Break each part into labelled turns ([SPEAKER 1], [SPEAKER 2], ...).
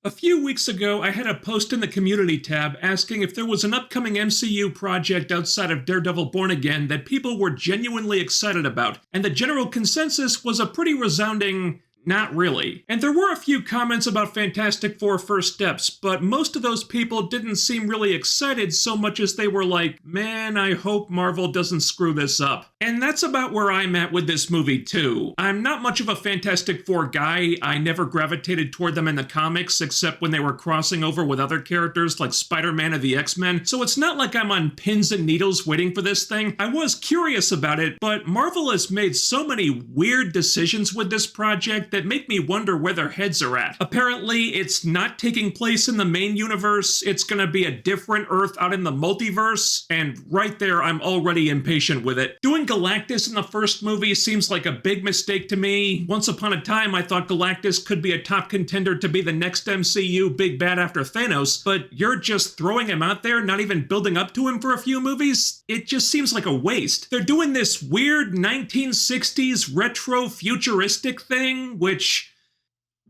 [SPEAKER 1] A few weeks ago, I had a post in the community tab asking if there was an upcoming MCU project outside of Daredevil Born Again that people were genuinely excited about, and the general consensus was a pretty resounding not really. And there were a few comments about Fantastic Four First Steps, but most of those people didn't seem really excited so much as they were like, man, I hope Marvel doesn't screw this up. And that's about where I'm at with this movie too. I'm not much of a Fantastic Four guy. I never gravitated toward them in the comics except when they were crossing over with other characters like Spider-Man or the X-Men, so it's not like I'm on pins and needles waiting for this thing. I was curious about it, but Marvel has made so many weird decisions with this project that make me wonder where their heads are at. Apparently, it's not taking place in the main universe. It's gonna be a different Earth out in the multiverse, and right there, I'm already impatient with it. Doing Galactus in the first movie seems like a big mistake to me. Once upon a time, I thought Galactus could be a top contender to be the next MCU big bad after Thanos, but you're just throwing him out there, not even building up to him for a few movies? It just seems like a waste. They're doing this weird 1960s retro futuristic thing, which,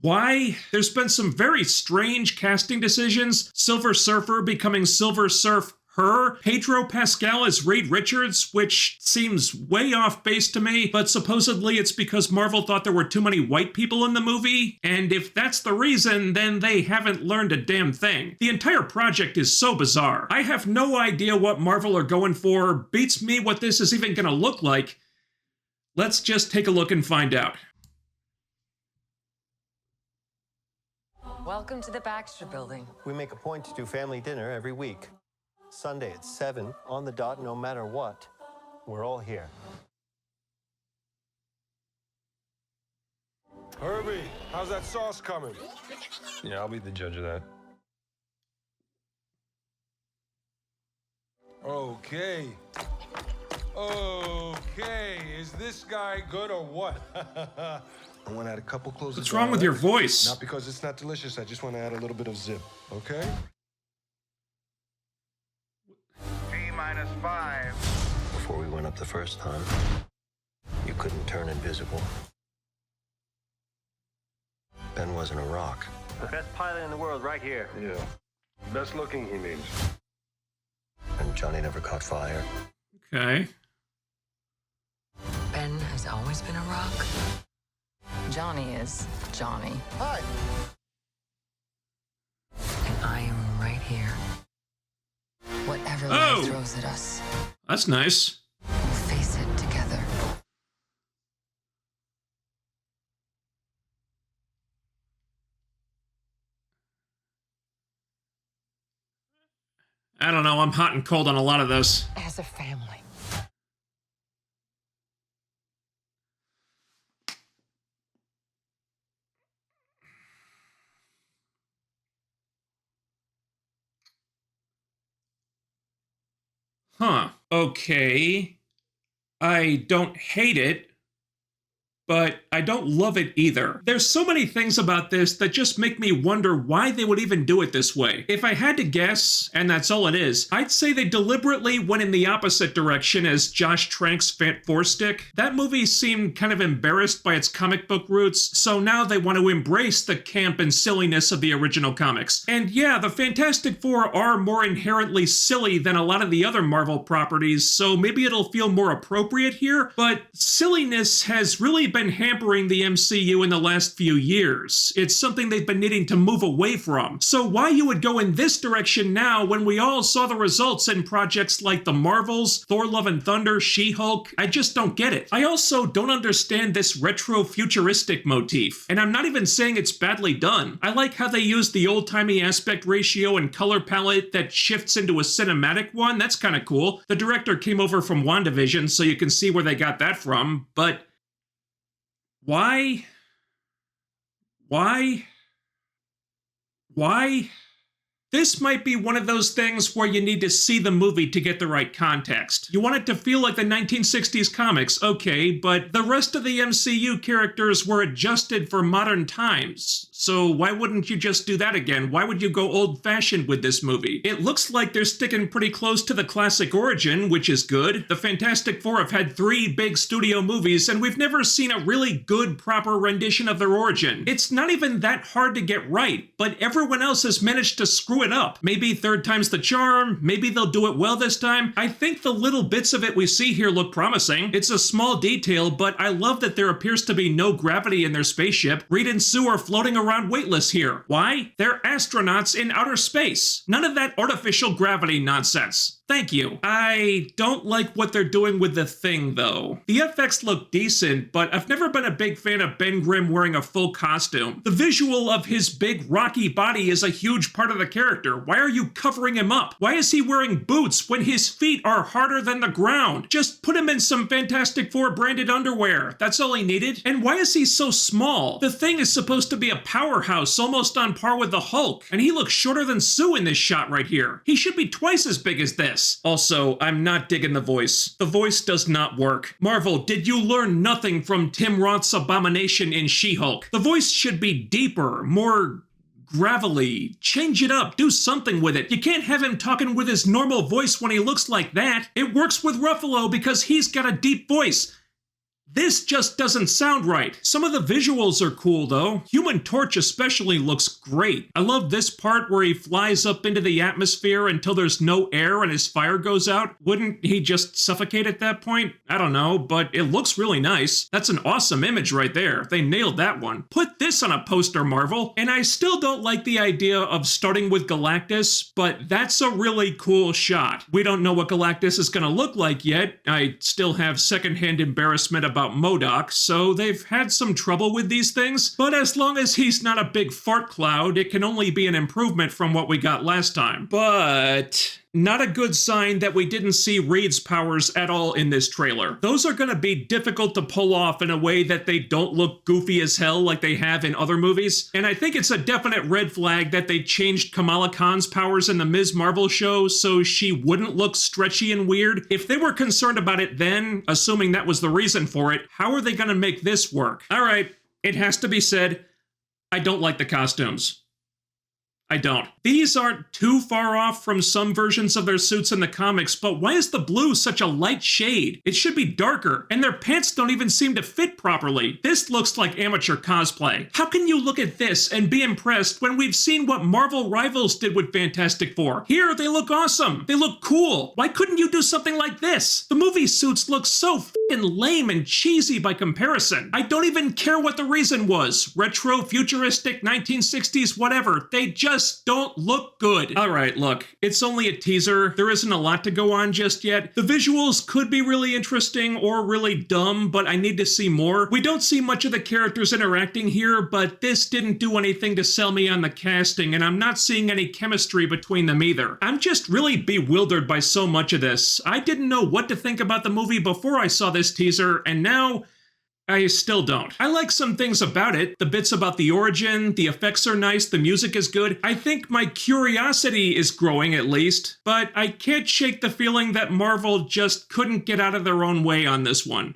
[SPEAKER 1] why? There's been some very strange casting decisions. Silver Surfer becoming Silver Surf her. Pedro Pascal as Reed Richards, which seems way off base to me, but supposedly it's because Marvel thought there were too many white people in the movie, and if that's the reason, then they haven't learned a damn thing. The entire project is so bizarre. I have no idea what Marvel are going for. Beats me what this is even gonna look like. Let's just take a look and find out.
[SPEAKER 2] Welcome to the Baxter Building.
[SPEAKER 3] We make a point to do family dinner every week. Sunday at 7, on the dot, no matter what. We're all here.
[SPEAKER 4] Herbie, how's that sauce coming?
[SPEAKER 5] Yeah, I'll be the judge of that.
[SPEAKER 4] Okay. Okay, is this guy good or what? I want to add a couple cloves of
[SPEAKER 1] What's wrong with your
[SPEAKER 4] garlic.
[SPEAKER 1] voice?
[SPEAKER 4] Not because it's not delicious, I just want to add a little bit of zip, okay?
[SPEAKER 6] T-5.
[SPEAKER 3] Before we went up the first time, you couldn't turn invisible. Ben wasn't a rock.
[SPEAKER 6] The best pilot in the world right here.
[SPEAKER 4] Yeah. Best looking, he means.
[SPEAKER 3] And Johnny never caught fire.
[SPEAKER 1] Okay.
[SPEAKER 2] Ben has always been a rock. Johnny is Johnny.
[SPEAKER 3] Hi!
[SPEAKER 2] And I am right here. Whatever
[SPEAKER 1] Oh!
[SPEAKER 2] life throws at us,
[SPEAKER 1] That's nice.
[SPEAKER 2] we'll face it together.
[SPEAKER 1] I don't know, I'm hot and cold on a lot of this.
[SPEAKER 2] As a family.
[SPEAKER 1] Huh. Okay. I don't hate it, but I don't love it either. There's so many things about this that just make me wonder why they would even do it this way. If I had to guess, and that's all it is, I'd say they deliberately went in the opposite direction as Josh Trank's Fat Four Stick. That movie seemed kind of embarrassed by its comic book roots, so now they want to embrace the camp and silliness of the original comics. And yeah, the Fantastic Four are more inherently silly than a lot of the other Marvel properties, so maybe it'll feel more appropriate here, but silliness has really been hampering the MCU in the last few years. It's something they've been needing to move away from. So why you would go in this direction now when we all saw the results in projects like The Marvels, Thor Love and Thunder, She-Hulk? I just don't get it. I also don't understand this retro futuristic motif. And I'm not even saying it's badly done. I like how they use the old-timey aspect ratio and color palette that shifts into a cinematic one. That's kind of cool. The director came over from WandaVision, so you can see where they got that from, but Why? This might be one of those things where you need to see the movie to get the right context. You want it to feel like the 1960s comics, okay, but the rest of the MCU characters were adjusted for modern times. So why wouldn't you just do that again? Why would you go old-fashioned with this movie? It looks like they're sticking pretty close to the classic origin, which is good. The Fantastic Four have had 3 big studio movies, and we've never seen a really good, proper rendition of their origin. It's not even that hard to get right, but everyone else has managed to screw it up. Maybe third time's the charm, maybe they'll do it well this time. I think the little bits of it we see here look promising. It's a small detail, but I love that there appears to be no gravity in their spaceship. Reed and Sue are floating around weightless here. Why? They're astronauts in outer space. None of that artificial gravity nonsense. Thank you. I don't like what they're doing with the Thing, though. The effects look decent, but I've never been a big fan of Ben Grimm wearing a full costume. The visual of his big, rocky body is a huge part of the character. Why are you covering him up? Why is he wearing boots when his feet are harder than the ground? Just put him in some Fantastic Four branded underwear. That's all he needed. And why is he so small? The Thing is supposed to be a powerhouse, almost on par with the Hulk, and he looks shorter than Sue in this shot right here. He should be twice as big as this. Also, I'm not digging the voice. The voice does not work. Marvel, did you learn nothing from Tim Roth's Abomination in She-Hulk? The voice should be deeper, more gravelly. Change it up. Do something with it. You can't have him talking with his normal voice when he looks like that. It works with Ruffalo because he's got a deep voice. This just doesn't sound right. Some of the visuals are cool, though. Human Torch especially looks great. I love this part where he flies up into the atmosphere until there's no air and his fire goes out. Wouldn't he just suffocate at that point? I don't know, but it looks really nice. That's an awesome image right there. They nailed that one. Put this on a poster, Marvel. And I still don't like the idea of starting with Galactus, but that's a really cool shot. We don't know what Galactus is going to look like yet. I still have secondhand embarrassment about MODOK, so they've had some trouble with these things, but as long as he's not a big fart cloud, it can only be an improvement from what we got last time. But not a good sign that we didn't see Reed's powers at all in this trailer. Those are going to be difficult to pull off in a way that they don't look goofy as hell like they have in other movies, and I think it's a definite red flag that they changed Kamala Khan's powers in the Ms. Marvel show so she wouldn't look stretchy and weird. If they were concerned about it then, assuming that was the reason for it, how are they going to make this work? Alright, it has to be said, I don't like the costumes. I don't. These aren't too far off from some versions of their suits in the comics, but why is the blue such a light shade? It should be darker, and their pants don't even seem to fit properly. This looks like amateur cosplay. How can you look at this and be impressed when we've seen what Marvel Rivals did with Fantastic Four? Here, they look awesome. They look cool. Why couldn't you do something like this? The movie suits look so f***ing lame and cheesy by comparison. I don't even care what the reason was. Retro, futuristic, 1960s, whatever. They just don't look good. Alright, look, it's only a teaser. There isn't a lot to go on just yet. The visuals could be really interesting or really dumb, but I need to see more. We don't see much of the characters interacting here, but this didn't do anything to sell me on the casting, and I'm not seeing any chemistry between them either. I'm just really bewildered by so much of this. I didn't know what to think about the movie before I saw this teaser, and now I still don't. I like some things about it. The bits about the origin, the effects are nice, the music is good. I think my curiosity is growing at least, but I can't shake the feeling that Marvel just couldn't get out of their own way on this one.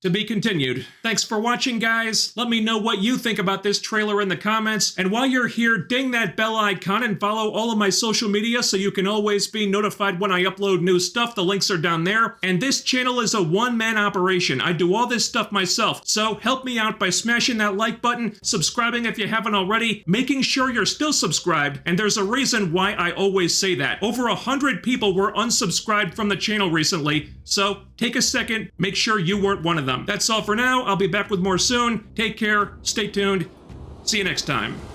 [SPEAKER 1] To be continued. Thanks for watching, guys. Let me know what you think about this trailer in the comments. And while you're here, ding that bell icon and follow all of my social media so you can always be notified when I upload new stuff. The links are down there. And this channel is a one-man operation. I do all this stuff myself. So help me out by smashing that like button, subscribing if you haven't already, making sure you're still subscribed. And there's a reason why I always say that. Over 100 people were unsubscribed from the channel recently. So take a second, make sure you weren't one of them. That's all for now. I'll be back with more soon. Take care, stay tuned. See you next time.